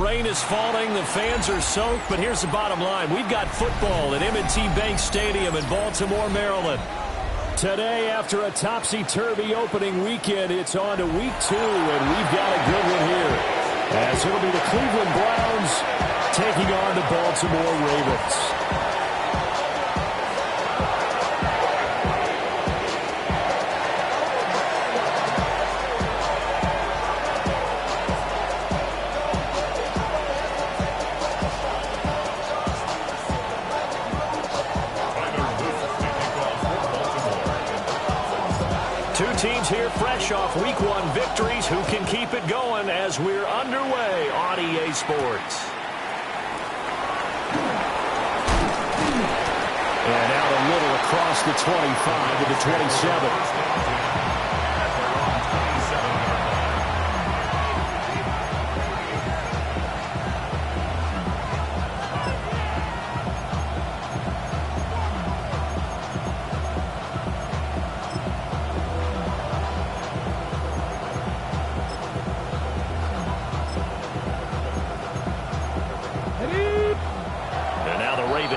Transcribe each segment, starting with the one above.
rain is falling, the fans are soaked, but here's the bottom line. We've got football at M&T Bank Stadium in Baltimore, Maryland. Today, after a topsy-turvy opening weekend, it's on to week 2, and we've got a good one here. As it'll be the Cleveland Browns taking on the Baltimore Ravens. Two teams here fresh off Week 1 victories. Who can keep it going as we're underway on EA Sports? And out a little across the 25 to the 27.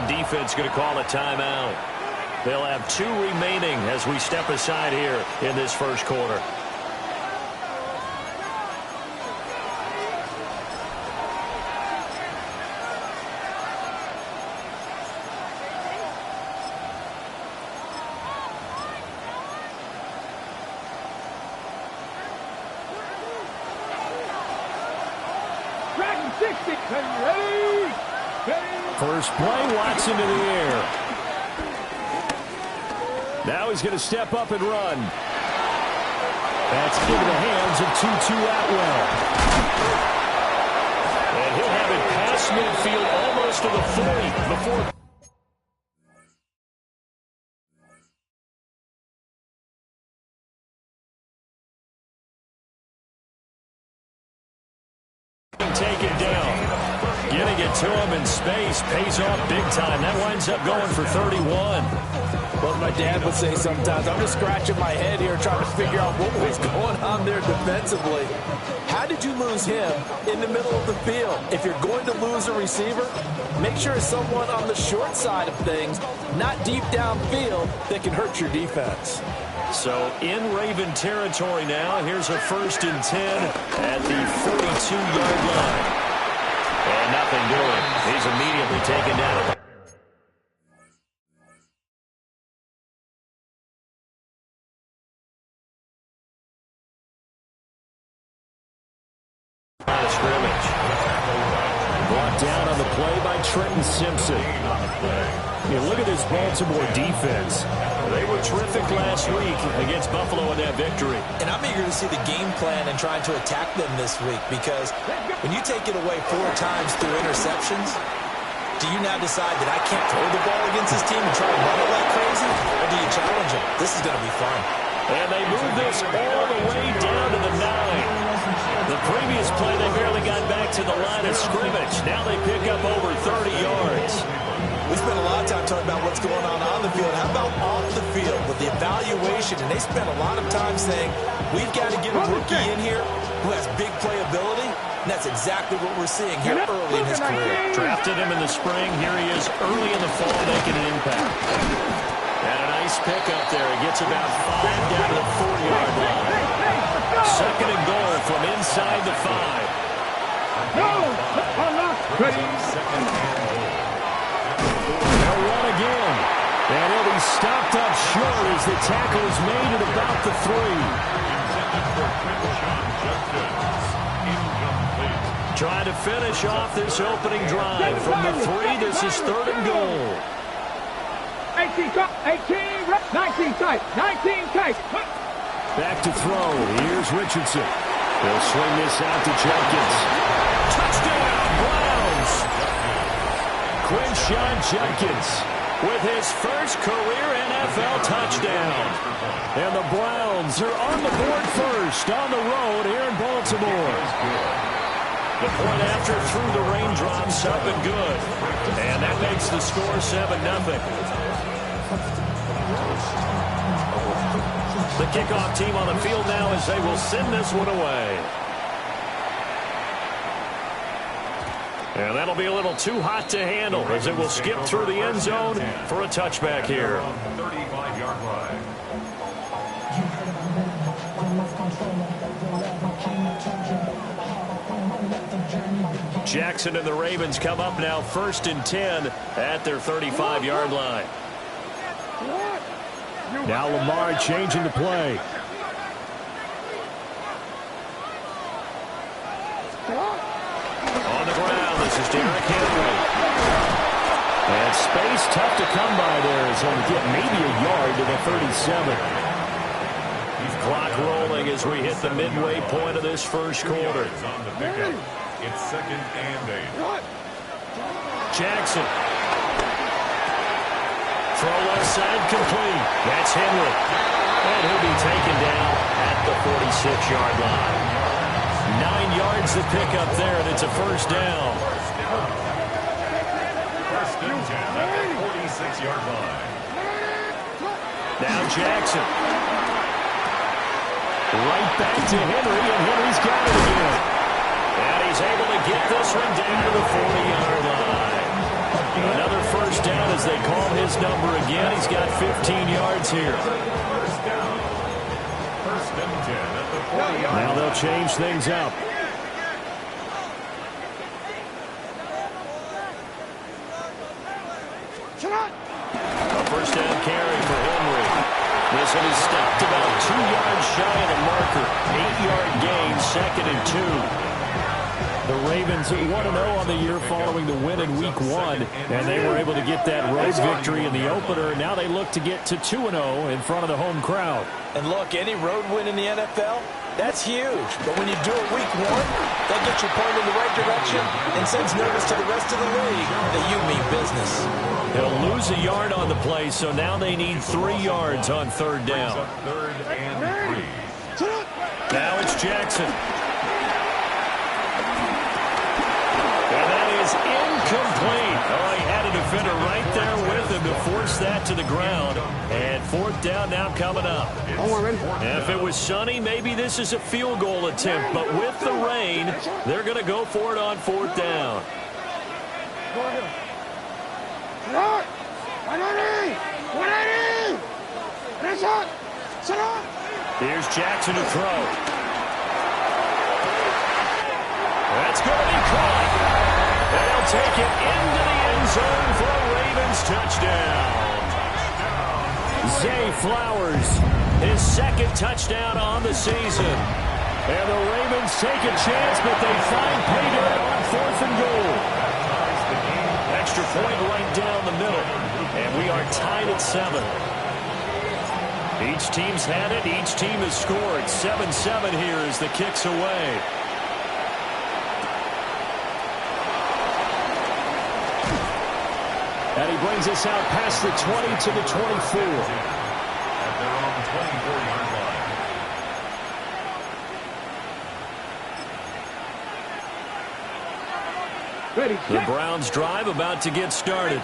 Defense going to call a timeout. They'll have 2 remaining as we step aside here in this first quarter. Dragon 60, ready? First play, Watson to the air. Now he's going to step up and run. That's into the hands of Tutu Atwell. And he'll have it past midfield almost to the 40 before taken down. Getting it to him in space pays off big time. That winds up going for 31. Well, my dad would say sometimes, I'm just scratching my head here trying to figure out what was going on there defensively. How did you lose him in the middle of the field? If you're going to lose a receiver, make sure it's someone on the short side of things, not deep downfield, that can hurt your defense. So in Raven territory now, here's a 1st and 10 at the 42-yard line. And nothing doing. He's immediately taken down. Scrimmage. Brought down on the play by Trenton Simpson. Look at this Baltimore defense. They were terrific last week against Buffalo in that victory. And I'm eager to see the game plan and trying to attack them this week, because when you take it away 4 times through interceptions, do you now decide that I can't throw the ball against this team and try to run it like crazy? Or do you challenge them? This is going to be fun. And they move this all the way down to the 9. The previous play, they barely got back to the line of scrimmage. Now they pick up over 30 yards. We spent a lot of time talking about what's going on the field. How about off the field with the evaluation? And they spent a lot of time saying, we've got to get a rookie in here who has big playability. And that's exactly what we're seeing here early in his career. Drafted him in the spring. Here he is early in the fall making an impact. And a nice pickup there. He gets about 5 down to the 4-yard line. 2nd and goal from inside the 5. No! Ready? They'll run again. And he'll be stopped up short as the tackle is made at about the 3. Trying to finish off this opening drive. From the 3, this is 3rd and goal. 18, 19 tight, 19 tight. Back to throw. Here's Richardson. He'll swing this out to Jenkins. Touchdown, Browns! Quinshon Jenkins with his first career NFL touchdown. And the Browns are on the board first on the road here in Baltimore. The point after through the raindrops up and good. And that makes the score 7-0. The kickoff team on the field now as they will send this one away. And that'll be a little too hot to handle as it will skip through the end zone for a touchback here. 35-yard line. Jackson and the Ravens come up now 1st and 10 at their 35-yard line. Now Lamar changing the play. On the ground, this is Derrick Henry. And space tough to come by there as he'll get maybe a yard to the 37. Clock rolling as we hit the midway point of this first quarter. It's 2nd and 8. Jackson. Throw left side complete. That's Henry. And he'll be taken down at the 46-yard line. 9 yards to pick up there, and it's a first down. 1st and 10 at the 46-yard line. Now Jackson. Right back to Henry, and Henry's got it again. And he's able to get this one down to the 40-yard line. Another first down as they call his number again. He's got 15 yards here. First down. 1st and 10 at the 40-yard line. Now they'll change things up. A first down carry for Henry. This one is stopped about 2 yards shy of the marker. 8-yard gain, 2nd and 2. The Ravens 1-0 on the year following the win in Week 1, and they were able to get that road victory in the opener. Now they look to get to 2-0 in front of the home crowd. And look, any road win in the NFL, that's huge. But when you do it Week 1, that gets you pointed in the right direction and sends notice to the rest of the league that you mean business. They'll lose a yard on the play, so now they need 3 yards on 3rd down. 3rd and 3. Now it's Jackson. And that is incomplete. Oh, he had a defender right there with him to force that to the ground. And 4th down now coming up. And if it was sunny, maybe this is a field goal attempt. But with the rain, they're going to go for it on 4th down. Here's Jackson to throw. That's going to be caught. And he'll take it into the end zone for a Ravens touchdown. Zay Flowers, his 2nd touchdown on the season. And the Ravens take a chance, but they find pay dirt on 4th and goal. Extra point right down the middle. And we are tied at 7. Each team's had it. Each team has scored. 7-7 here as the kick's away. And he brings us out past the 20 to the 24. At their own 24-yard line. The Browns drive about to get started.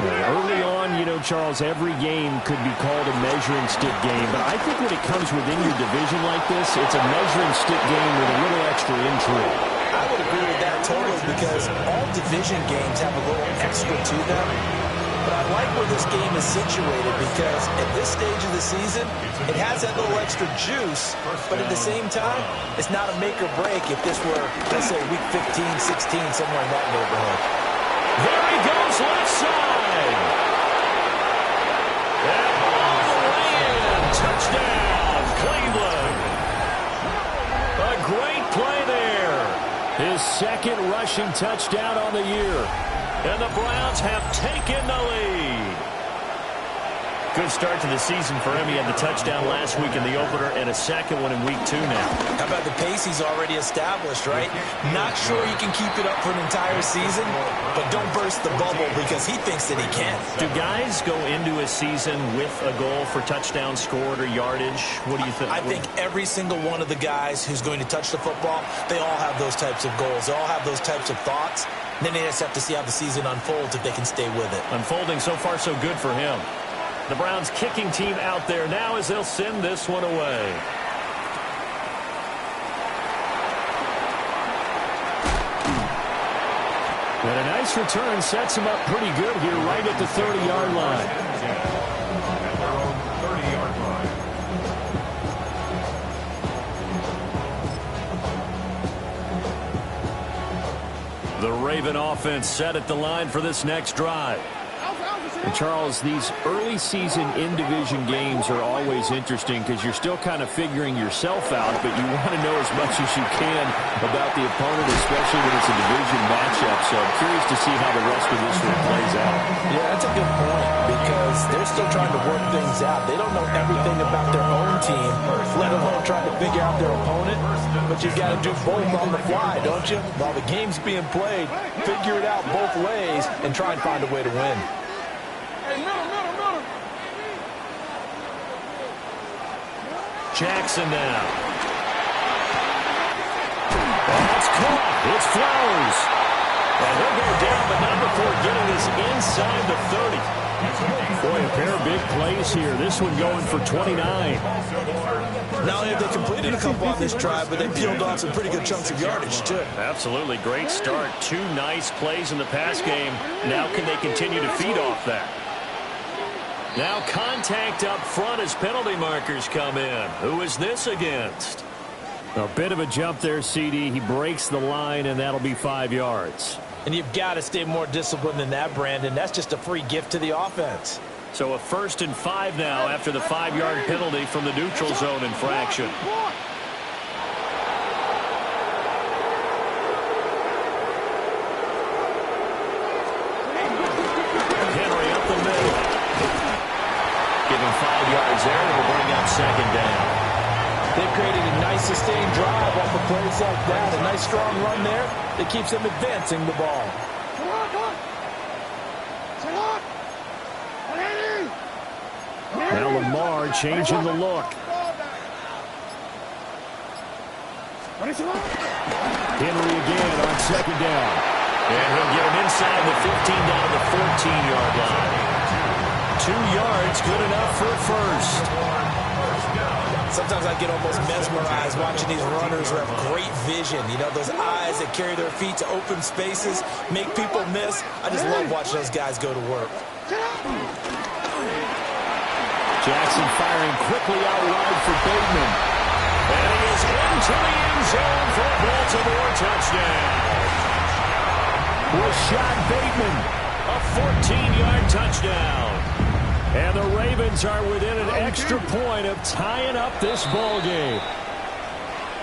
Early on, you know, Charles, every game could be called a measuring stick game. But I think when it comes within your division like this, it's a measuring stick game with a little extra intrigue. I would agree with that totally because all division games have a little extra to them. But I like where this game is situated because at this stage of the season, it has that little extra juice, but at the same time, it's not a make or break if this were, let's say, week 15, 16, somewhere in that neighborhood. There he goes, left side. And all the way in. Touchdown, Cleveland. A great play there. His 2nd rushing touchdown on the year. And the Browns have taken the lead. Good start to the season for him. He had the touchdown last week in the opener and a 2nd one in week 2 now. How about the pace he's already established, right? Not sure he can keep it up for an entire season, but don't burst the bubble because he thinks that he can. Do guys go into a season with a goal for touchdown scored or yardage? What do you think? I think every single one of the guys who's going to touch the football, they all have those types of goals. They all have those types of thoughts. And then they just have to see how the season unfolds if they can stay with it. Unfolding so far so good for him. The Browns kicking team out there now as they'll send this one away. And a nice return sets him up pretty good here right at the 30-yard line. At their own 30-yard line. The Raven offense set at the line for this next drive. And Charles, these early season in-division games are always interesting because you're still kind of figuring yourself out, but you want to know as much as you can about the opponent, especially when it's a division matchup. So I'm curious to see how the rest of this one plays out. Yeah, that's a good point because they're still trying to work things out. They don't know everything about their own team, let alone trying to figure out their opponent. But you've got to do both on the fly, don't you? While the game's being played, figure it out both ways and try and find a way to win. Jackson now. That's caught. It's Flowers. And he'll go down, but not before getting this inside the 30. Boy, a pair of big plays here. This one going for 29. Not only have they completed a couple on this drive, but they peeled off some pretty good chunks of yardage, too. Absolutely. Great start. 2 nice plays in the pass game. Now can they continue to feed off that? Now contact up front as penalty markers come in. Who is this against? A bit of a jump there, CD. He breaks the line, and that'll be 5 yards. And you've got to stay more disciplined than that, Brandon. That's just a free gift to the offense. So a 1st and 5 now after the 5-yard penalty from the neutral zone infraction. Henry up the middle. Give him 5 yards there, and we'll bring out 2nd down. They've created a nice sustained drive off of plays like that. A nice strong run there that keeps them advancing the ball. Now Lamar changing the look. Henry again on 2nd down. And he'll get him inside the 15 down to the 14-yard line. 2 yards, good enough for a first. Sometimes I get almost mesmerized watching these runners who have great vision. You know, those eyes that carry their feet to open spaces, make people miss. I just love watching those guys go to work. Jackson firing quickly out wide for Bateman. And he is into the end zone for a Baltimore touchdown. Rashad Bateman, a 14-yard touchdown. And the Ravens are within an extra point of tying up this ball game.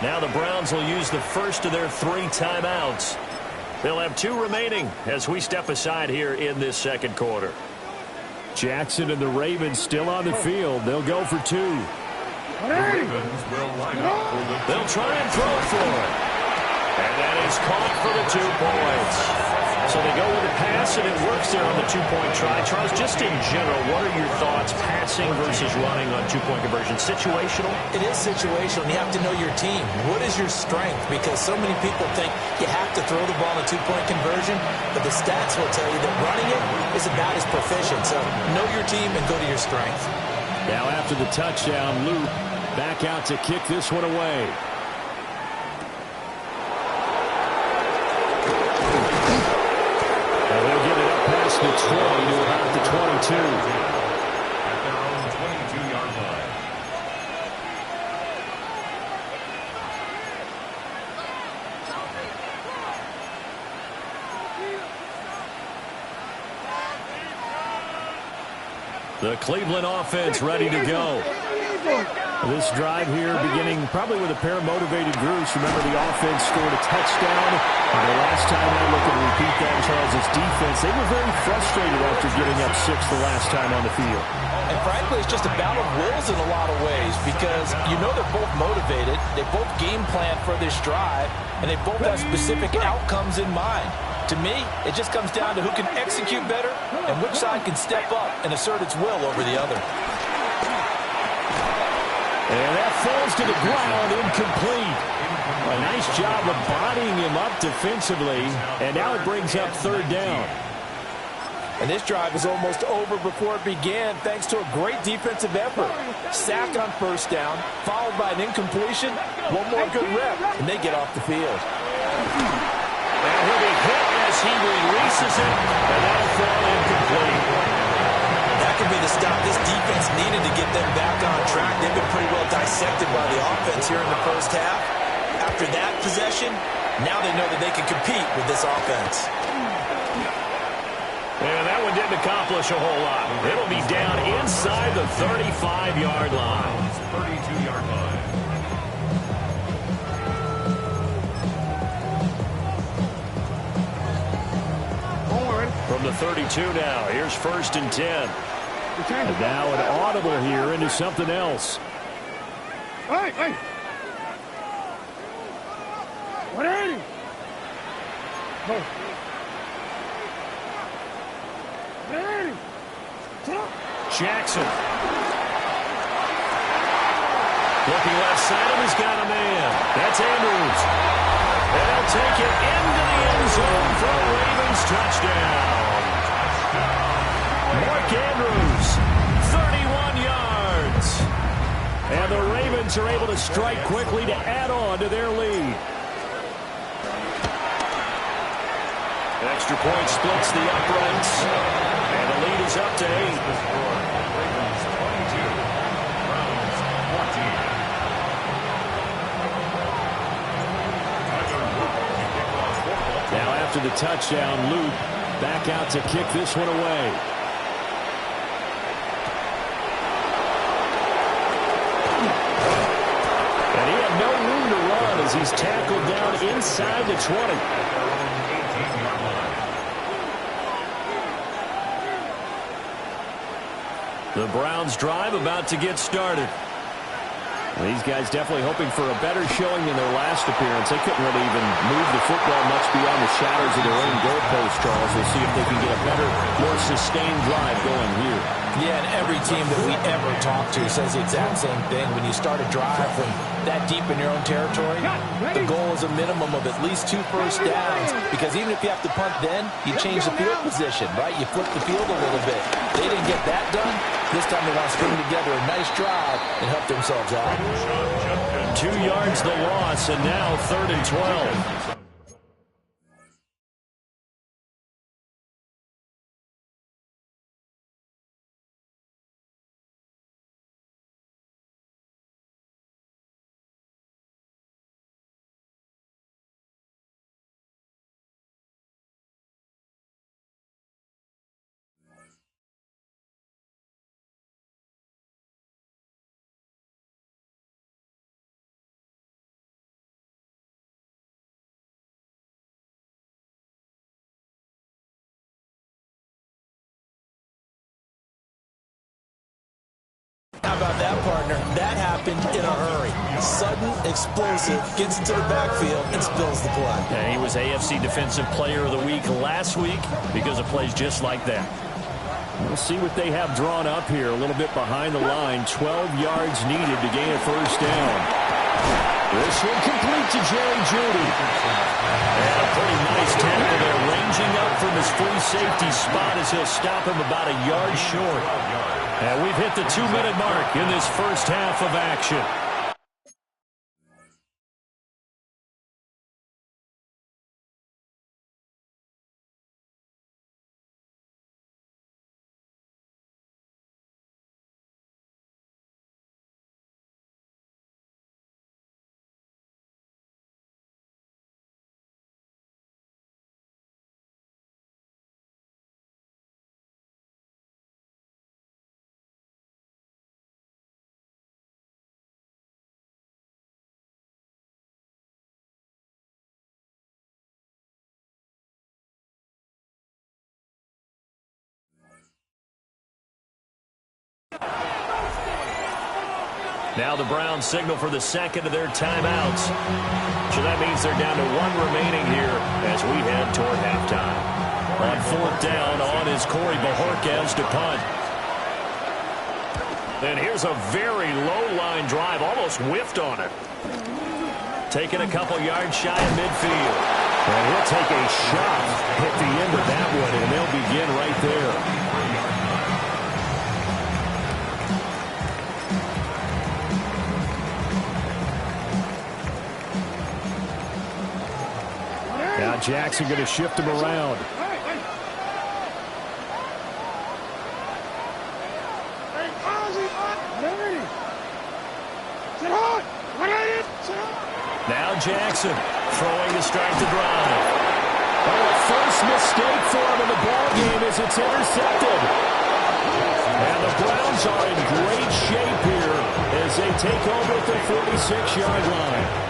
Now the Browns will use the first of their 3 timeouts. They'll have 2 remaining as we step aside here in this 2nd quarter. Jackson and the Ravens still on the field. They'll go for 2. Ravens will line up for the They'll try and throw for it. And that is caught for the 2 points. So they go with a pass, and it works there on the 2-point try. Charles, just in general, what are your thoughts passing versus running on 2-point conversion? Situational? It is situational. You have to know your team. What is your strength? Because so many people think you have to throw the ball in a 2-point conversion, but the stats will tell you that running it is about as proficient. So know your team and go to your strength. Now after the touchdown, Luke back out to kick this one away. The 20 to about the 22. at their own 22-yard line. The Cleveland offense ready to go. This drive here beginning probably with a pair of motivated groups. Remember, the offense scored a touchdown. And the last time I look and repeat that, Charles' defense, they were very frustrated after giving up 6 the last time on the field. And frankly, it's just a battle of wills in a lot of ways because you know they're both motivated. They both game plan for this drive, and they both have specific outcomes in mind. To me, it just comes down to who can execute better and which side can step up and assert its will over the other. And that falls to the ground, incomplete. A nice job of bodying him up defensively, and now it brings up 3rd down. And this drive is almost over before it began thanks to a great defensive effort. Sack on 1st down, followed by an incompletion, one more good rep, and they get off the field. And he'll be hit as as he releases it, and that'll fall incomplete. That could be the stop this defense needed to get them back on track. They've been pretty well dissected by the offense here in the first half. After that possession, now they know that they can compete with this offense. And that one didn't accomplish a whole lot. It'll be down inside the 35-yard line. 32-yard line. From the 32 now, here's 1st and 10. And now an audible here into something else. Hey, hey. 180. Go. 180. Jackson. Looking left side, and he's got a man. That's Andrews. And he'll take it into the end zone for a Ravens touchdown. Mark Andrews, 31 yards. And the Ravens are able to strike quickly to add on to their lead. Extra point splits the uprights. And the lead is up to 8. Ravens 22, Browns 14. Now after the touchdown, Luke back out to kick this one away. And he had no room to run as he's tackled down inside the 20. The Browns drive about to get started. These guys definitely hoping for a better showing than their last appearance. They couldn't really even move the football much beyond the shadows of their own goalpost, Charles. We'll see if they can get a better, more sustained drive going here. Yeah, and every team that we ever talk to says the exact same thing. When you start a drive from that deep in your own territory, the goal is a minimum of at least 2 first downs. Because even if you have to punt then, you change the field position, right? You flip the field a little bit. They didn't get that done. This time they want to string together a nice drive and help themselves out. 2 yards the loss, and now 3rd and 12. How about that, partner? That happened in a hurry. Sudden, explosive, gets into the backfield, and spills the play. Yeah, he was AFC Defensive Player of the Week last week because of plays just like that. We'll see what they have drawn up here. A little bit behind the line. 12 yards needed to gain a first down. This one complete to Jerry Jeudy. And a pretty nice tackle there, ranging up from his free safety spot as he'll stop him about a yard short. And we've hit the 2-minute mark in this first half of action. Now the Browns signal for the second of their timeouts. So that means they're down to 1 remaining here as we head toward halftime. On 4th down, on is Corey Bojorquez to punt. And here's a very low-line drive, almost whiffed on it. Taking a couple yards shy of midfield. And he'll take a shot at the end of that one, and they'll begin right there. Jackson going to shift him around. Now Jackson throwing to strike the drive. Oh, a first mistake for him in the ball game as it's intercepted. And the Browns are in great shape here as they take over at their 46-yard line.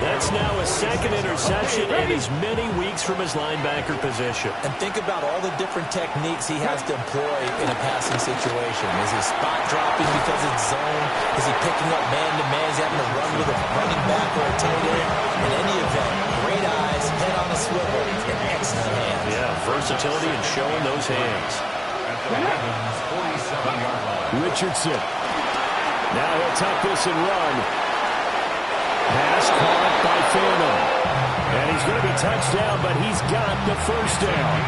That's now a second interception in as many weeks from his linebacker position. And think about all the different techniques he has to employ in a passing situation. Is he spot dropping because it's zone? Is he picking up man-to-man? Is he having to run with a running back or a tight end? In any event, great eyes, head on a swivel, and excellent hands. Yeah, versatility and showing those hands. Richardson. Now he'll tuck this and run. Pass caught by Phantom. And he's going to be touched down, but he's got the first down.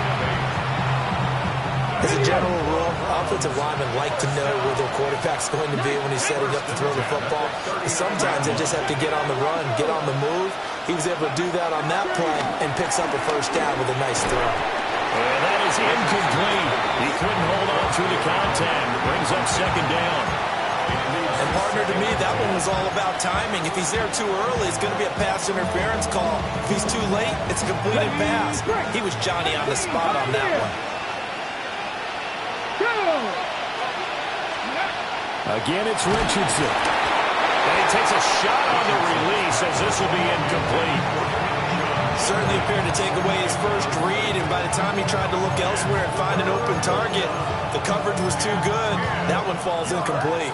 As a general rule, offensive linemen like to know where their quarterback's going to be when he's setting up to throw the football. Sometimes they just have to get on the run, get on the move. He was able to do that on that play and picks up a first down with a nice throw. And that is incomplete. He couldn't hold on through the contact. It brings up second down. And partner, to me, that one was all about timing. If he's there too early, it's going to be a pass interference call. If he's too late, it's a completed pass. He was Johnny on the spot on that one. Again, it's Richardson. And he takes a shot on the release as this will be incomplete. Certainly appeared to take away his first read, and by the time he tried to look elsewhere and find an open target, the coverage was too good. That one falls incomplete.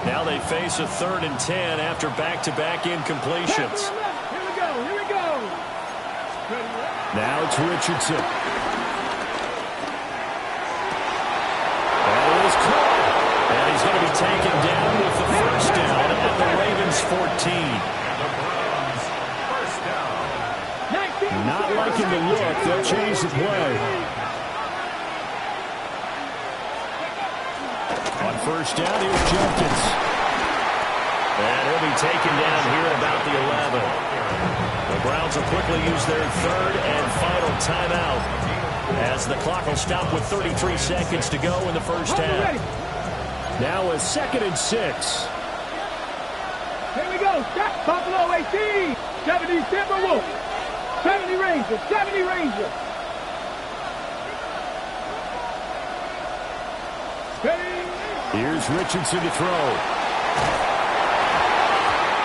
Now they face a 3rd and 10 after back-to-back incompletions. Here we go. Now it's Richardson. That is caught. And he's going to be taken down with the first down at the Ravens 14. Not liking the look. They'll change the play. On first down, here's Jenkins. And he'll be taken down here at about the 11. The Browns will quickly use their 3rd and final timeout as the clock will stop with 33 seconds to go in the first half. Now a 2nd and 6. Here we go. Stop. Buffalo 18. 70 Timberwolves. 70 Rangers. 70 Rangers. Here's Richardson to throw.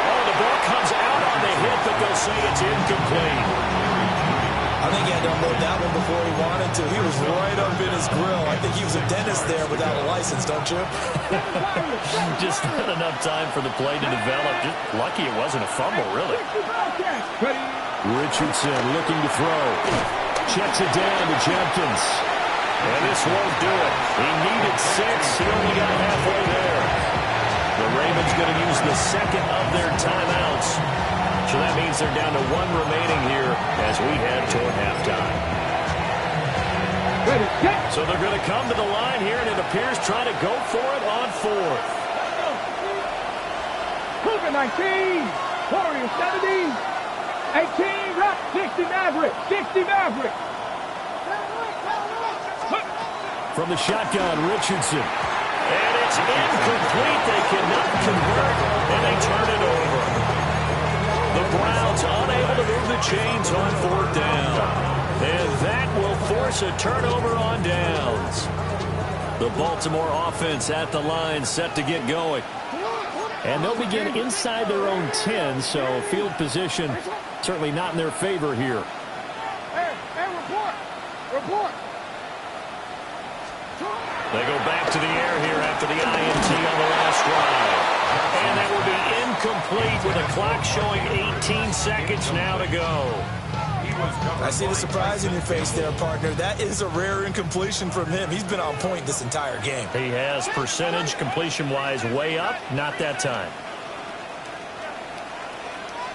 Oh, the ball comes out on the hit, but they'll say it's incomplete. I think he had to unload that one before he wanted to. He was right up in his grill. I think he was a dentist there without a license, don't you? Just not enough time for the play to develop. Just lucky it wasn't a fumble, really. Richardson looking to throw. Checks it down to Jenkins. And this won't do it. He needed 6. He only got halfway there. The Ravens going to use the 2nd of their timeouts. So that means they're down to 1 remaining here as we head toward halftime. So they're going to come to the line here, and it appears trying to go for it on 4th. Cougar 19. Warriors 70. 18. Rock 60 Maverick. 60 Maverick. From the shotgun, Richardson. And it's incomplete. They cannot convert, and they turn it over. The Browns unable to move the chains on 4th down. And that will force a turnover on downs. The Baltimore offense at the line set to get going. And they'll begin inside their own 10, so field position certainly not in their favor here. Hey, report. They go back to the air here after the INT on the last drive. And that will be incomplete with a clock showing 18 seconds now to go. I see the surprise in your face there, partner. That is a rare incompletion from him. He's been on point this entire game. He has percentage completion-wise way up. Not that time.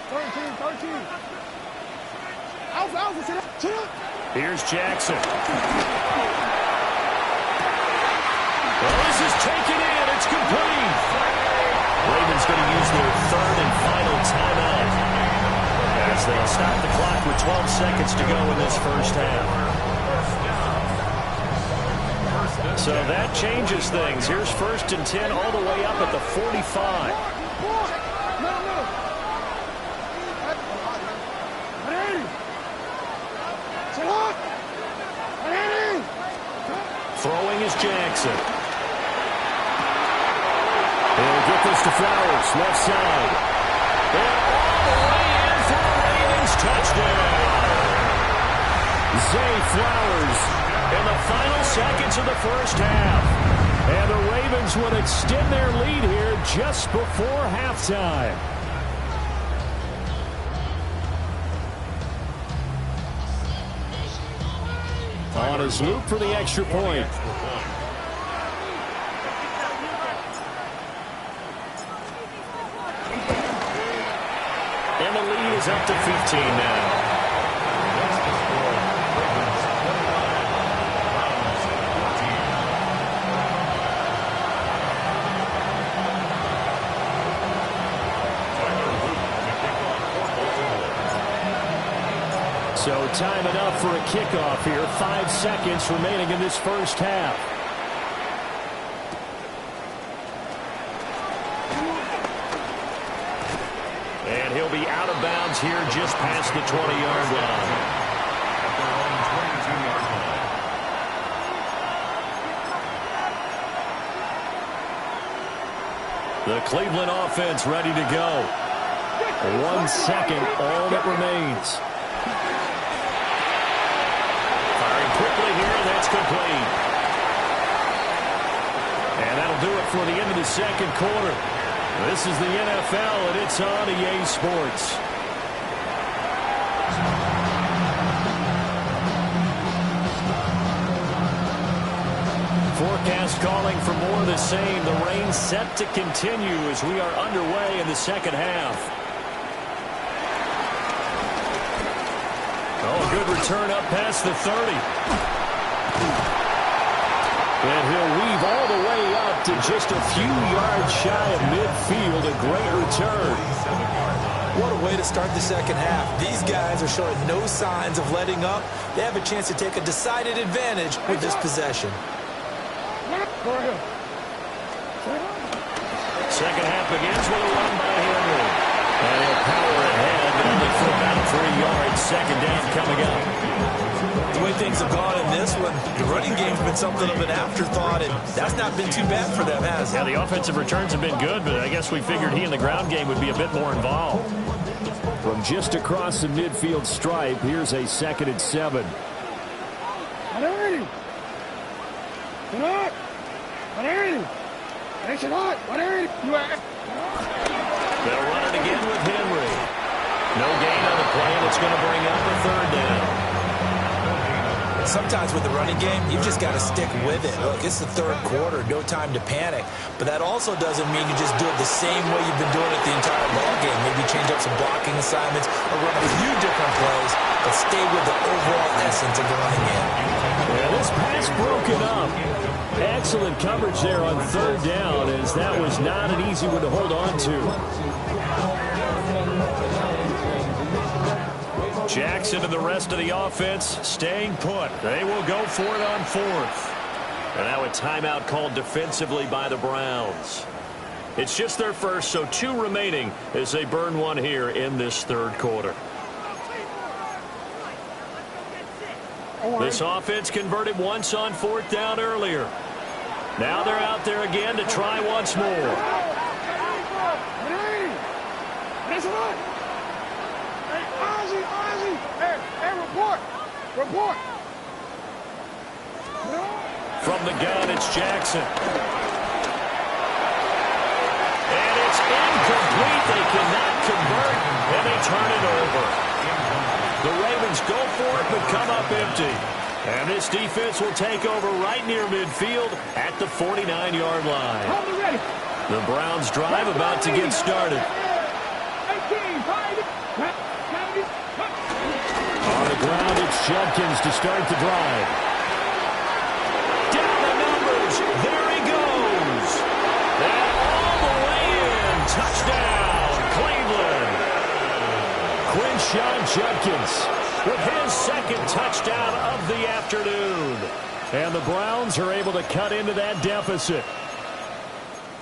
13. Alpha, chill up. Here's Jackson. Well, this is taken in. It's complete. Ravens going to use their third and final timeout as they'll stop the clock with 12 seconds to go in this first half. So that changes things. Here's 1st and 10 all the way up at the 45. Throwing is Jackson. He'll get this to Flowers, left side. And all the way in for a Ravens touchdown. Zay Flowers in the final seconds of the first half. And the Ravens would extend their lead here just before halftime. On his loop for the extra point. And the lead is up to 15 now. So time enough for a kickoff here. 5 seconds remaining in this first half. And he'll be out of bounds here just past the 20-yard line. The Cleveland offense ready to go. 1 second, all that remains. Quickly here, that's complete. And that'll do it for the end of the second quarter. This is the NFL, and it's on EA Sports. Forecast calling for more of the same. The rain set to continue as we are underway in the second half. Oh, good return up past the 30. And he'll weave all the way up to just a few yards shy of midfield. A great return. What a way to start the second half. These guys are showing no signs of letting up. They have a chance to take a decided advantage with this possession. Second half begins with a run by Henry. And he'll power ahead, but only for about 3 yards. Second down coming up. The way things have gone in this one, the running game's been something of an afterthought, and that's not been too bad for them, has it? Yeah, the offensive returns have been good, but I guess we figured he in the ground game would be a bit more involved. From just across the midfield stripe, here's a 2nd and 7. They'll run it again with Henry. No gain on the play, and it's going to bring up a 3rd down. Sometimes with the running game, you've just got to stick with it. Look, it's the 3rd quarter, no time to panic. But that also doesn't mean you just do it the same way you've been doing it the entire ball game. Maybe change up some blocking assignments or run a few different plays, but stay with the overall essence of the running game. Yeah, this pass broken up. Excellent coverage there on 3rd down, as that was not an easy one to hold on to. Jackson and the rest of the offense staying put. They will go for it on 4th. And now a timeout called defensively by the Browns. It's just their first, so 2 remaining as they burn one here in this 3rd quarter. This offense converted once on 4th down earlier. Now they're out there again to try once more. Report. From the gun, it's Jackson. And it's incomplete. They cannot convert, and they turn it over. The Ravens go for it, but come up empty. And this defense will take over right near midfield at the 49-yard line. The Browns drive about to get started. On the ground, it's Judkins to start the drive. Down the numbers. There he goes. Rashad Judkins with his second touchdown of the afternoon. And the Browns are able to cut into that deficit.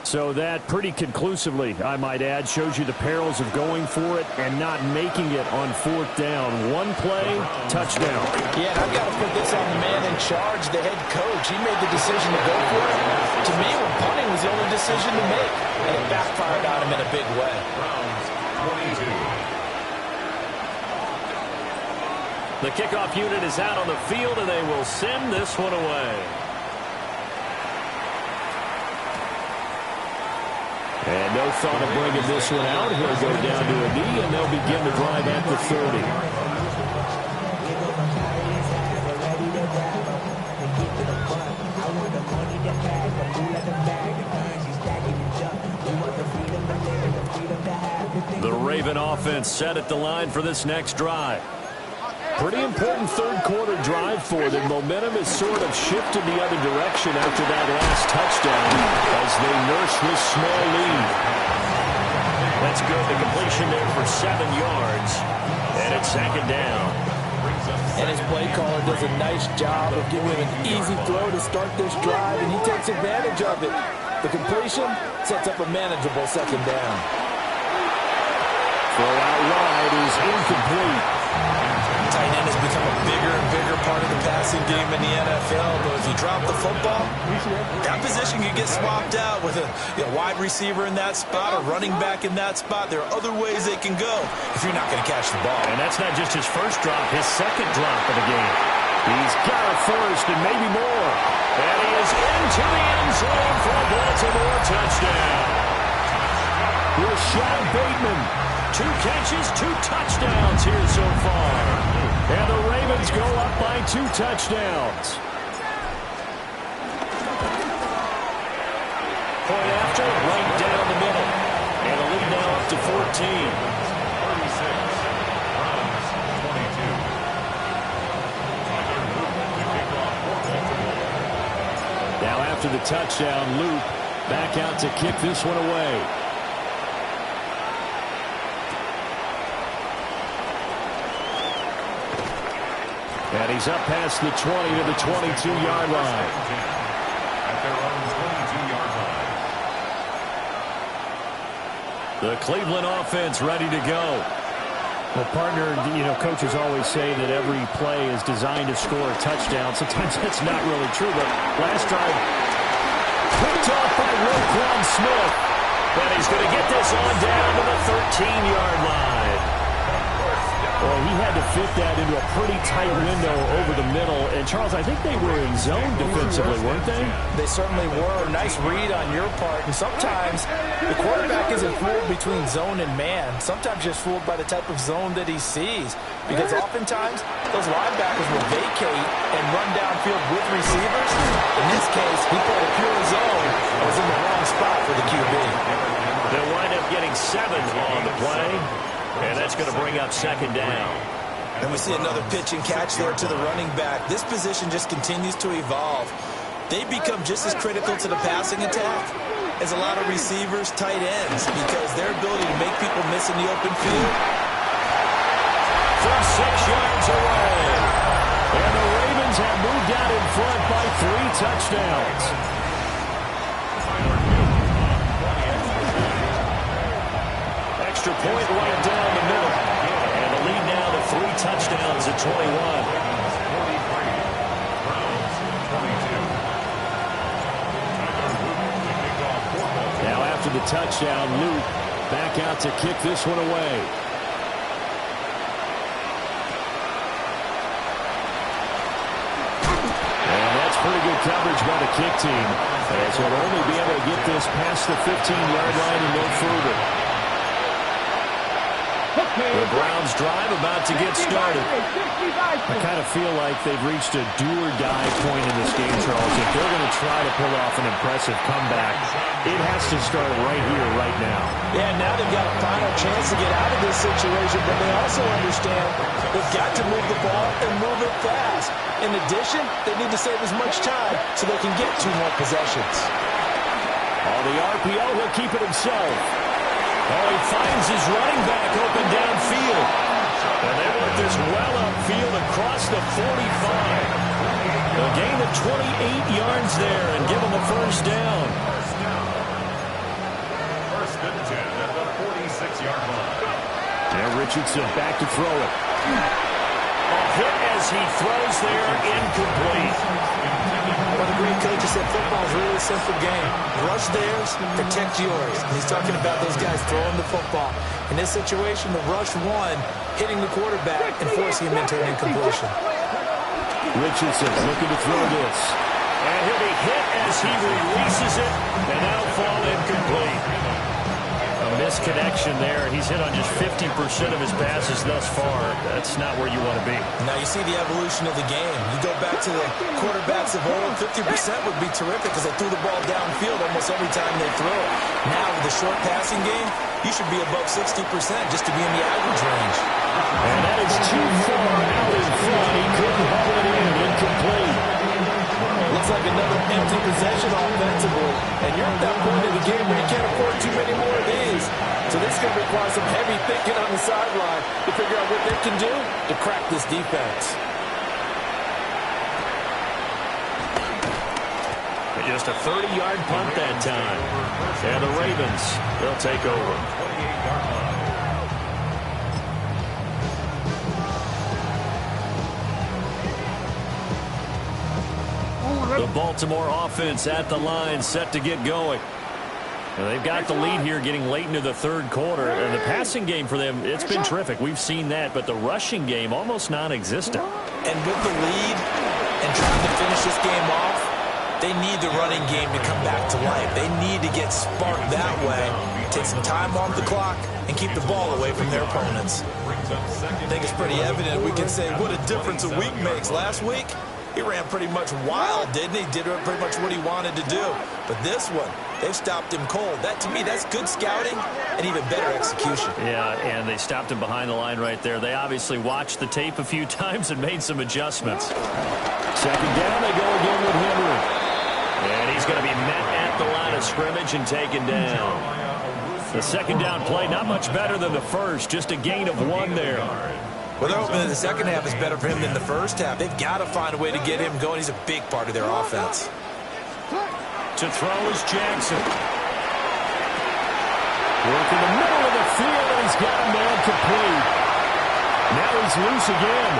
So that pretty conclusively, I might add, shows you the perils of going for it and not making it on fourth down. One play, touchdown. Yeah, and I've got to put this on the man in charge, the head coach. He made the decision to go for it. To me, when punting was the only decision to make, and it backfired on him in a big way. Browns 22. The kickoff unit is out on the field, and they will send this one away. And no thought of bringing this one out. He'll go down to a knee, and they'll begin the drive at the 30. The Raven offense set at the line for this next drive. Pretty important third-quarter drive for them. Momentum has sort of shifted the other direction after that last touchdown as they nurse this small lead. That's good. The completion there for 7 yards, and it's second down. And his play caller does a nice job of giving him an easy throw to start this drive, and he takes advantage of it. The completion sets up a manageable second down. Throw out wide is incomplete. Tight end has become a bigger and bigger part of the passing game in the NFL, but if you drop the football, that position can get swapped out with a wide receiver in that spot or running back in that spot. There are other ways they can go if you're not going to catch the ball. And that's not just his first drop, his second drop of the game. He's got a first and maybe more. And he is into the end zone for a Baltimore touchdown. Rashad Bateman, 2 catches, 2 touchdowns here so far. And the Ravens go up by 2 touchdowns. Point after, right down the middle. And the lead now up to 14. 36. Browns 22. Tyler Luke to kick off for Baltimore. Now after the touchdown, Luke back out to kick this one away. And he's up past the 20 to the 22-yard line. At their own 22-yard line. The Cleveland offense ready to go. Well, partner, coaches always say that every play is designed to score a touchdown. Sometimes that's not really true, but last drive, picked off by Roquan Smith. But he's going to get this on down to the 13-yard line. Well, he had to fit that into a pretty tight window over the middle. And, Charles, I think they were in zone defensively, weren't they? They certainly were. Nice read on your part. And sometimes the quarterback isn't fooled between zone and man. Sometimes just fooled by the type of zone that he sees. Because oftentimes, those linebackers will vacate and run downfield with receivers. In this case, he played a pure zone and was in the wrong spot for the QB. They'll wind up getting 7 on the play. And that's going to bring up second down. And we see another pitch and catch there to the running back. This position just continues to evolve. They become just as critical to the passing attack as a lot of receivers, tight ends, because their ability to make people miss in the open field. From 6 yards away. And the Ravens have moved out in front by 3 touchdowns. Extra point right down the middle. And the lead now to 3 touchdowns at 21. Now after the touchdown, Luke back out to kick this one away. And that's pretty good coverage by the kick team. As he'll only be able to get this past the 15-yard line and no further. The Browns drive about to get started. I kind of feel like they've reached a do-or-die point in this game, Charles. If they're going to try to pull off an impressive comeback, it has to start right here, right now. Yeah, now they've got a final chance to get out of this situation, but they also understand they've got to move the ball and move it fast. In addition, they need to save as much time so they can get 2 more possessions. On the RPO, he'll keep it himself. Oh, he finds his running back open downfield. 45. A gain of 28 yards there and give them a first down. First and 10 at the 46-yard line. Now Richardson back to throw it. A hit as he throws there, incomplete. One of the great coaches said football is a really simple game. Rush theirs, protect yours. And he's talking about those guys throwing the football. In this situation, the rush one, hitting the quarterback and forcing him into an incompletion. Richardson looking to throw this. And he'll be hit as he releases it, and that'll fall incomplete. A misconnection there. He's hit on just 50% of his passes thus far. That's not where you want to be. Now you see the evolution of the game. You go back to the quarterbacks of old, 50% would be terrific because they threw the ball downfield almost every time they throw it. Now with the short passing game, you should be above 60% just to be in the average range. And that is too far out in front. He couldn't haul it in. Incomplete. Looks like another empty possession offensively. And you're at that point in the game where you can't afford too many more of these. So this is going to require some heavy thinking on the sideline to figure out what they can do to crack this defense. Just a 30-yard punt that time. And the Ravens, they'll take over. 28-yard line. The Baltimore offense at the line, set to get going. Now they've got the lead here getting late into the third quarter. And the passing game for them, it's been terrific. We've seen that. But the rushing game, almost non-existent. And with the lead and trying to finish this game off, they need the running game to come back to life. They need to get sparked that way, take some time off the clock, and keep the ball away from their opponents. I think it's pretty evident. We can say what a difference a week makes. Last week, he ran pretty much wild, didn't he? Did pretty much what he wanted to do. But this one, they've stopped him cold. That, to me, that's good scouting and even better execution. Yeah, and they stopped him behind the line right there. They obviously watched the tape a few times and made some adjustments. Second down, they go again with Henry. And he's going to be met at the line of scrimmage and taken down. The second down play, not much better than the first, just a gain of 1 there. Well, they're hoping that the second half is better for him than the first half. They've got to find a way to get him going. He's a big part of their offense. To throw is Jackson. Work in the middle of the field, and he's got a man complete. Now he's loose again.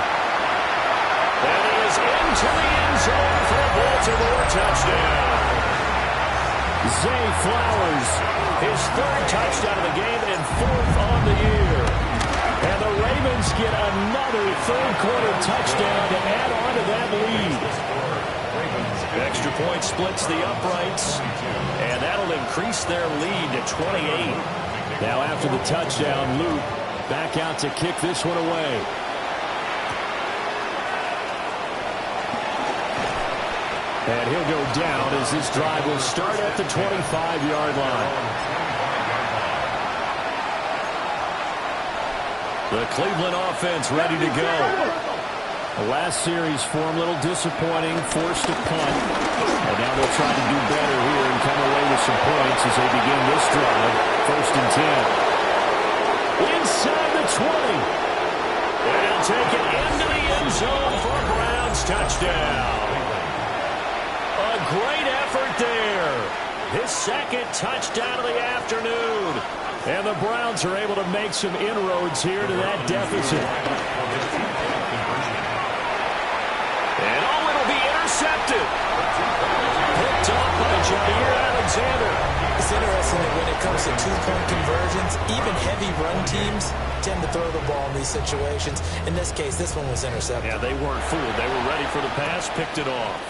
And he is into the end zone for a Baltimore touchdown. Zay Flowers, his third touchdown of the game and 4th on the year. And the Ravens get another third-quarter touchdown to add on to that lead. Extra point splits the uprights, and that'll increase their lead to 28. Now after the touchdown, Luke back out to kick this one away. And he'll go down as this drive will start at the 25-yard line. The Cleveland offense ready to go. The last series for him, a little disappointing, forced a punt. And now they'll try to do better here and come away with some points as they begin this drive. 1st and 10. Inside the 20. And he'll take it into the end zone for a Browns touchdown. A great effort there. His second touchdown of the afternoon. And the Browns are able to make some inroads here to that deficit. And oh, it'll be intercepted. Picked off by Jair Alexander. It's interesting that when it comes to two-point conversions, even heavy run teams tend to throw the ball in these situations. In this case, this one was intercepted. Yeah, they weren't fooled. They were ready for the pass, picked it off.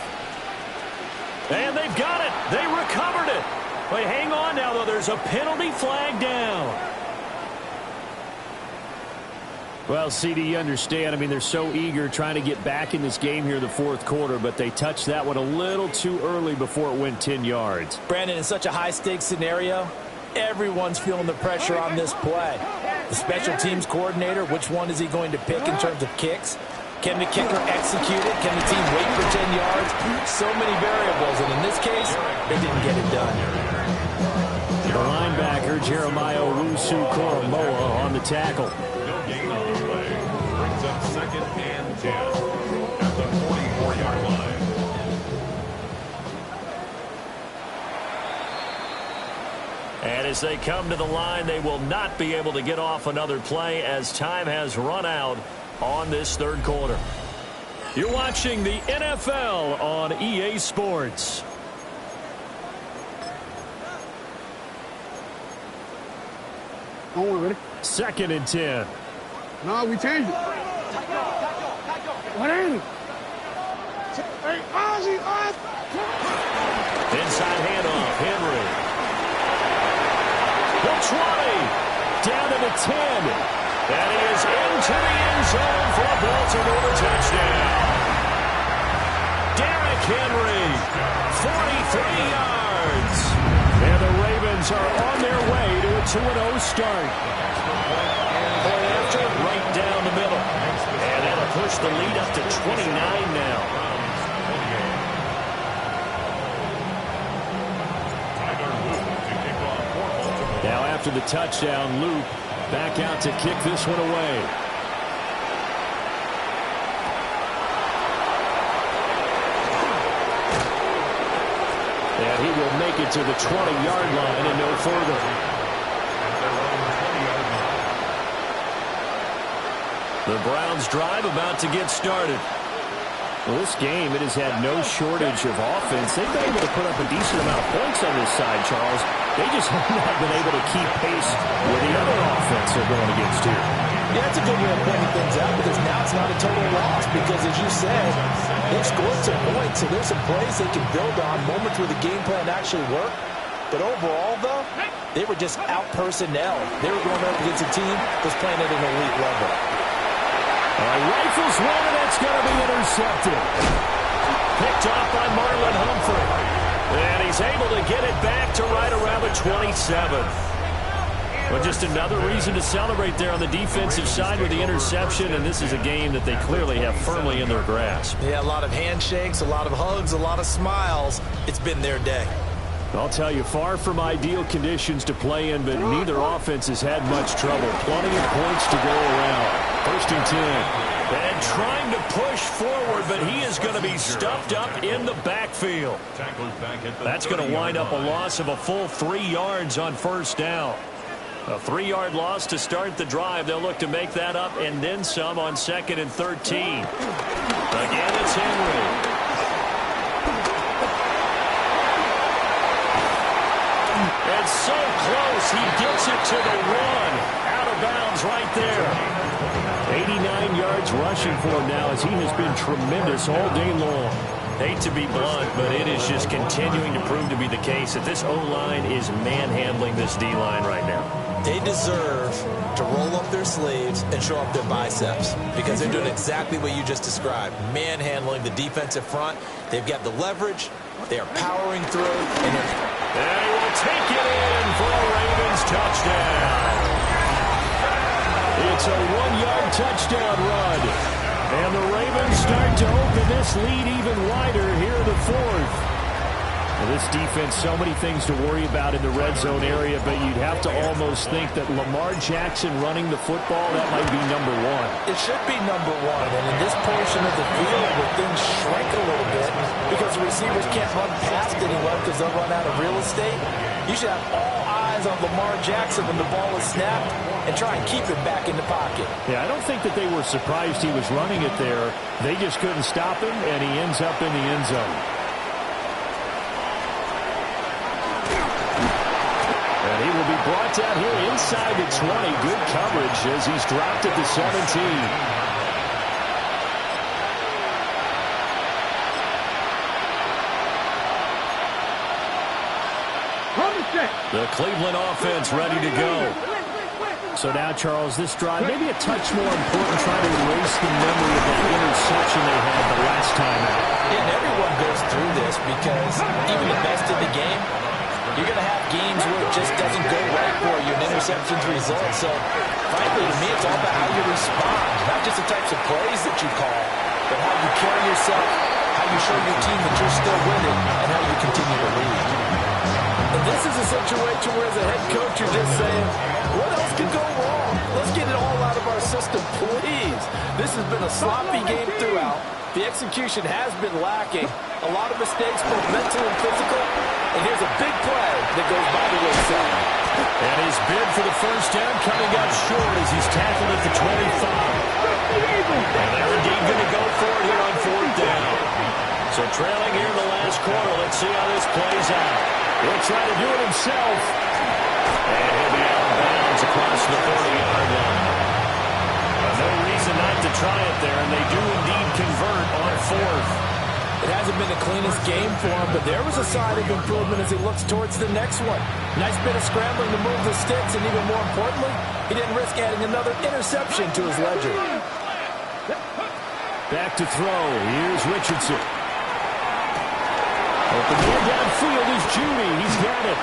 And they've got it. They recovered it. But hang on now, though. There's a penalty flag down. Well, CD, you understand. I mean, they're so eager trying to get back in this game here in the 4th quarter, but they touched that one a little too early before it went 10 yards. Brandon, in such a high-stakes scenario, everyone's feeling the pressure on this play. The special teams coordinator, which one is he going to pick in terms of kicks? Can the kicker execute it? Can the team wait for 10 yards? So many variables, and in this case, they didn't get it done. The linebacker, Jeremiah Owusu-Koramoah, on the tackle. No gain on the play. Brings up 2nd and 10. And as they come to the line, they will not be able to get off another play as time has run out on this third quarter. You're watching the NFL on EA Sports. Don't worry, ready? 2nd and 10. No, we changed it. What ain't it? Hey, Ozzy, Inside handoff, Henry. The 20. Down to the 10. That is into the end zone for a Baltimore touchdown. Derrick Henry, 43 yards. And the Ravens are on their way to a 2-0 start. Point after, right down the middle. And that'll push the lead up to 29 now. Now after the touchdown, Luke back out to kick this one away. And he will make it to the 20-yard line and no further. The Browns drive about to get started. Well, this game, it has had no shortage of offense. They've been able to put up a decent amount of points on this side, Charles. They just have not been able to keep pace with the other offense they're going against here. Yeah, that's a good way of pointing things out because now it's not a total loss because, as you said, they've scored some points, so there's some plays they can build on, moments where the game plan actually worked. But overall, though, they were just out-personnel. They were going up against a team that was playing at an elite level. Rifles one, and that's going to be intercepted. Picked off by Marlon Humphrey. And he's able to get it back to right around the 27. Well, just another reason to celebrate there on the defensive side with the interception, and this is a game that they clearly have firmly in their grasp. Yeah, a lot of handshakes, a lot of hugs, a lot of smiles. It's been their day. I'll tell you, far from ideal conditions to play in, but neither offense has had much trouble. Plenty of points to go around. 1st and 10. And trying to push forward, but he is going to be stuffed up in the backfield. That's going to wind up a loss of a full 3 yards on 1st down. A 3-yard loss to start the drive. They'll look to make that up and then some on 2nd and 13. Again, it's Henry. And so close, he gets it to the 1. Out of bounds right there. 89 yards rushing for him now as he has been tremendous all day long. Hate to be blunt, but it is just continuing to prove to be the case that this O-line is manhandling this D-line right now. They deserve to roll up their sleeves and show up their biceps because they're doing exactly what you just described, manhandling the defensive front. They've got the leverage. They are powering through. And they will take it in for a Ravens touchdown. It's a 1-yard touchdown run. And the Ravens start to open this lead even wider here in the 4th. Well, this defense, so many things to worry about in the red zone area, but you'd have to almost think that Lamar Jackson running the football, that might be number 1. It should be number 1. And in this portion of the field where things shrink a little bit because the receivers can't run past anyone because they'll run out of real estate, you should have all eyes on Lamar Jackson when the ball is snapped and try and keep it back in the pocket. Yeah, I don't think that they were surprised he was running it there. They just couldn't stop him, and he ends up in the end zone. And he will be brought down here inside the 20. Good coverage as he's dropped at the 17. The Cleveland offense ready to go. So now, Charles, this drive maybe a touch more important, trying to erase the memory of that interception they had the last time out. And everyone goes through this because even the best in the game, you're going to have games where it just doesn't go right for you, and interceptions result. So, frankly, to me, it's all about how you respond, not just the types of plays that you call, but how you carry yourself, how you show your team that you're still with it, and how you continue to lead. And this is a situation where, as a head coach, you're just saying, what else could go wrong? Let's get it all out of our system, please. This has been a sloppy game throughout. The execution has been lacking. A lot of mistakes, both mental and physical. And here's a big play that goes by the wayside. And his bid for the first down coming up short as he's tackled at the 25. And they're indeed going to go for it here on fourth down. So trailing here in the last quarter. Let's see how this plays out. He'll try to do it himself. And he'll be out of bounds across the 40-yard line. No reason not to try it there, and they do indeed convert on fourth. It hasn't been the cleanest game for him, but there was a sign of improvement as he looks towards the next one. Nice bit of scrambling to move the sticks, and even more importantly, he didn't risk adding another interception to his ledger. Back to throw. Here's Richardson. Open man downfield is Judy. He's got it.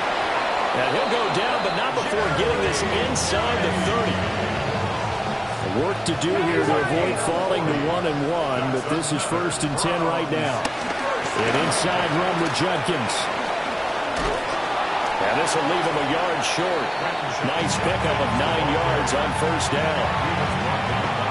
And he'll go down, but not before getting this inside the 30. Work to do here to avoid falling to 1-1, but this is 1st and 10 right now. An inside run with Judkins. And this will leave him a yard short. Nice pickup of 9 yards on first down.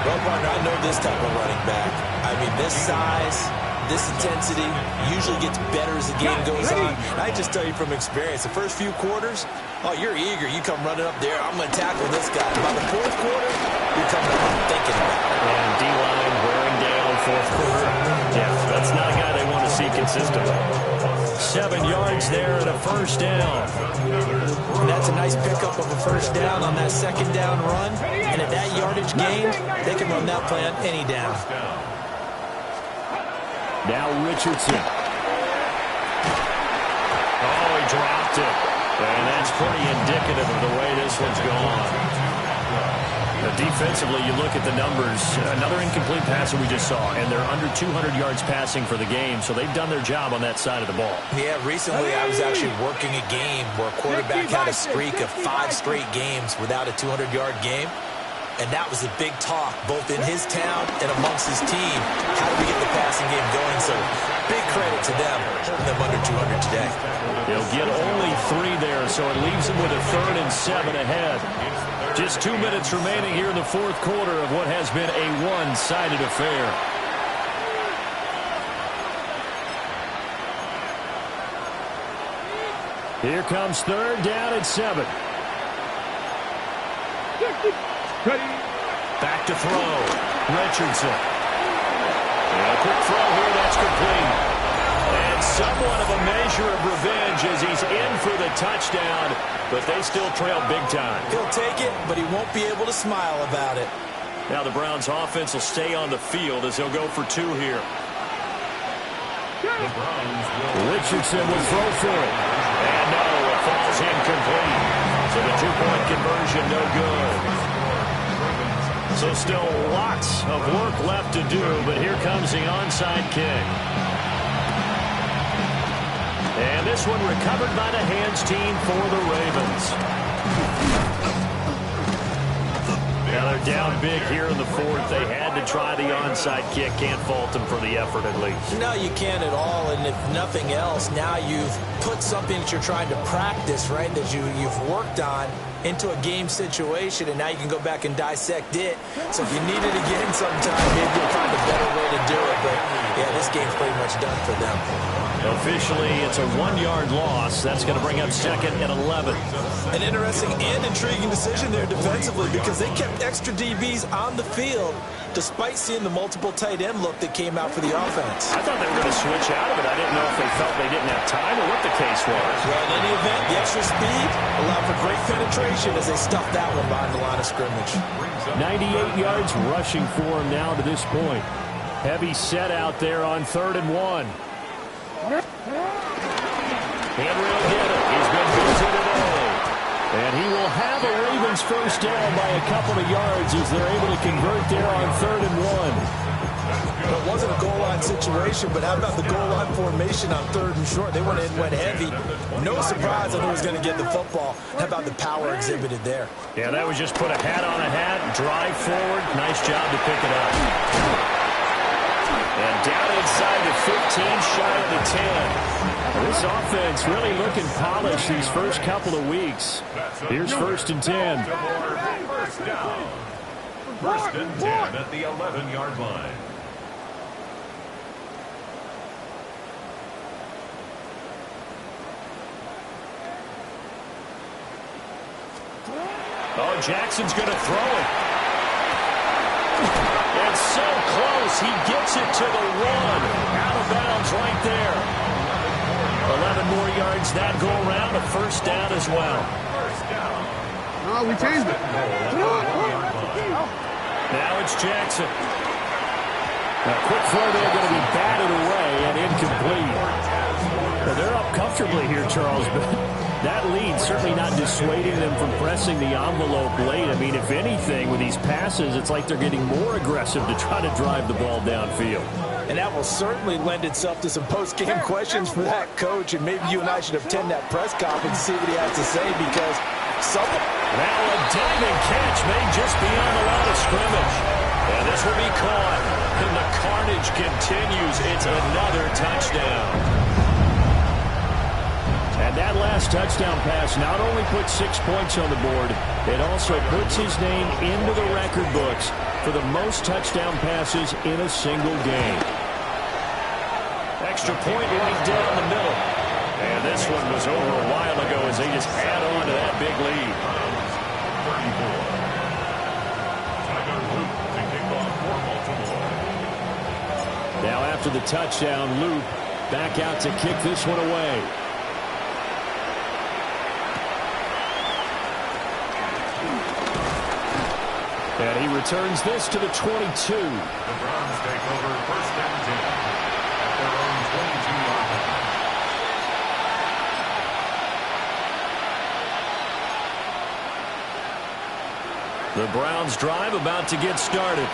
Well, partner, I know this type of running back. I mean, this size, this intensity usually gets better as the game goes on. And I just tell you from experience, the first few quarters, oh, you're eager. You come running up there. I'm going to tackle this guy. By the fourth quarter, you're coming up thinking about it. And D-line wearing down fourth quarter. Yeah, that's not a guy they want to see consistently. 7 yards there and a first down. And that's a nice pickup of a first down on that second down run. And at that yardage gain, they can run that play on any down. Now Richardson. Oh, he dropped it. And that's pretty indicative of the way this one's gone. Defensively, you look at the numbers. Another incomplete pass that we just saw, and they're under 200 yards passing for the game, so they've done their job on that side of the ball. Yeah, recently I was actually working a game where a quarterback had a streak of 5 straight games without a 200-yard game. And that was a big talk, both in his town and amongst his team. How do we get the passing game going? So big credit to them, holding them under 200 today. They'll get only 3 there, so it leaves them with a 3rd and 7 ahead. Just 2 minutes remaining here in the fourth quarter of what has been a one-sided affair. Here comes 3rd down and 7. Back to throw. Richardson. And a quick throw here, that's complete. And somewhat of a measure of revenge as he's in for the touchdown, but they still trail big time. He'll take it, but he won't be able to smile about it. Now the Browns offense will stay on the field as they'll go for 2 here. Richardson will throw for it. And no, it falls incomplete. So the 2-point conversion, no good. So still lots of work left to do, but here comes the onside kick. And this one recovered by the hands team for the Ravens. Now they're down big here in the fourth. They had to try the onside kick. Can't fault them for the effort at least. No, you can't at all. And if nothing else, now you've put something that you're trying to practice, right, that you've worked on into a game situation, and now you can go back and dissect it. So if you need it again sometime, maybe you'll find a better way to do it. But, yeah, this game's pretty much done for them. Officially, it's a 1-yard loss. That's going to bring up 2nd and 11. An interesting and intriguing decision there defensively because they kept extra DBs on the field despite seeing the multiple tight end look that came out for the offense. I thought they were going to switch out of it. I didn't know if they felt they didn't have time or what the case was. Well, in any event, the extra speed allowed for great penetration as they stuffed that one behind the line of scrimmage. 98 yards rushing for him now to this point. Heavy set out there on 3rd and 1. Henry will get it. He's been busy today. And he will have a Ravens first down by a couple of yards as they're able to convert there on 3rd and 1. It wasn't a goal line situation, but how about the goal line formation on 3rd and short? They went heavy. No surprise on who was going to get the football. How about the power exhibited there? Yeah, that was just put a hat on a hat, drive forward. Nice job to pick it up. And down inside the 15, shy of the 10. This offense really looking polished these first couple of weeks. Here's 1st and 10. First and 10 at the 11-yard line. Oh, Jackson's going to throw it. It's so close. He gets it to the 1. Out of bounds right there. 11 more yards that go around. A first down as well. No, we changed it. Now it's Jackson. A quick throw there going to be batted away and incomplete. Well, they're up comfortably here, Charles, but that lead certainly not dissuading them from pressing the envelope late. I mean, if anything, with these passes, it's like they're getting more aggressive to try to drive the ball downfield. And that will certainly lend itself to some post-game questions for that coach, and maybe you and I should attend that press conference and see what he has to say, because now a diving catch made just beyond the line of scrimmage. And this will be caught. And the carnage continues. It's another touchdown. And that last touchdown pass not only puts 6 points on the board, it also puts his name into the record books for the most touchdown passes in a single game. Extra point right down the middle. And this one was over a while ago as they just add on to that big lead. 34. Now after the touchdown, Luke back out to kick this one away. And he returns this to the 22. The Browns take over first and 10 at their own 22-yard line. The Browns drive about to get started.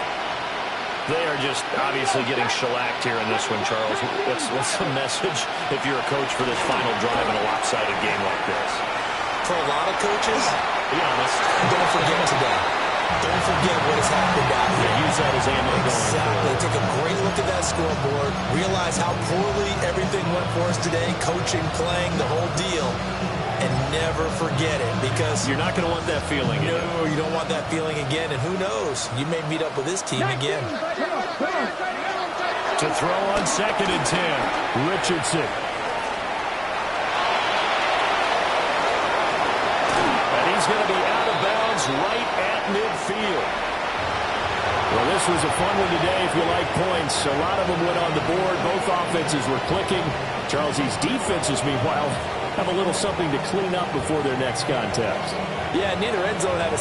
They are just obviously getting shellacked here in this one, Charles. What's the message if you're a coach for this final drive in a lopsided game like this? for a lot of coaches, be honest, don't forget today. Don't forget what has happened out here. Use that as ammo. Exactly. Take a great look at that scoreboard. Realize how poorly everything went for us today. Coaching, playing, the whole deal. And never forget it, because you're not going to want that feeling again. No, you don't want that feeling again. And who knows? You may meet up with this team again. To throw on 2nd and 10. Richardson. And he's going to be out of bounds right at midfield. Well, this was a fun one today if you like points. A lot of them went on the board. Both offenses were clicking. Charles, these defenses, meanwhile, have a little something to clean up before their next contest. Yeah, neither end zone had a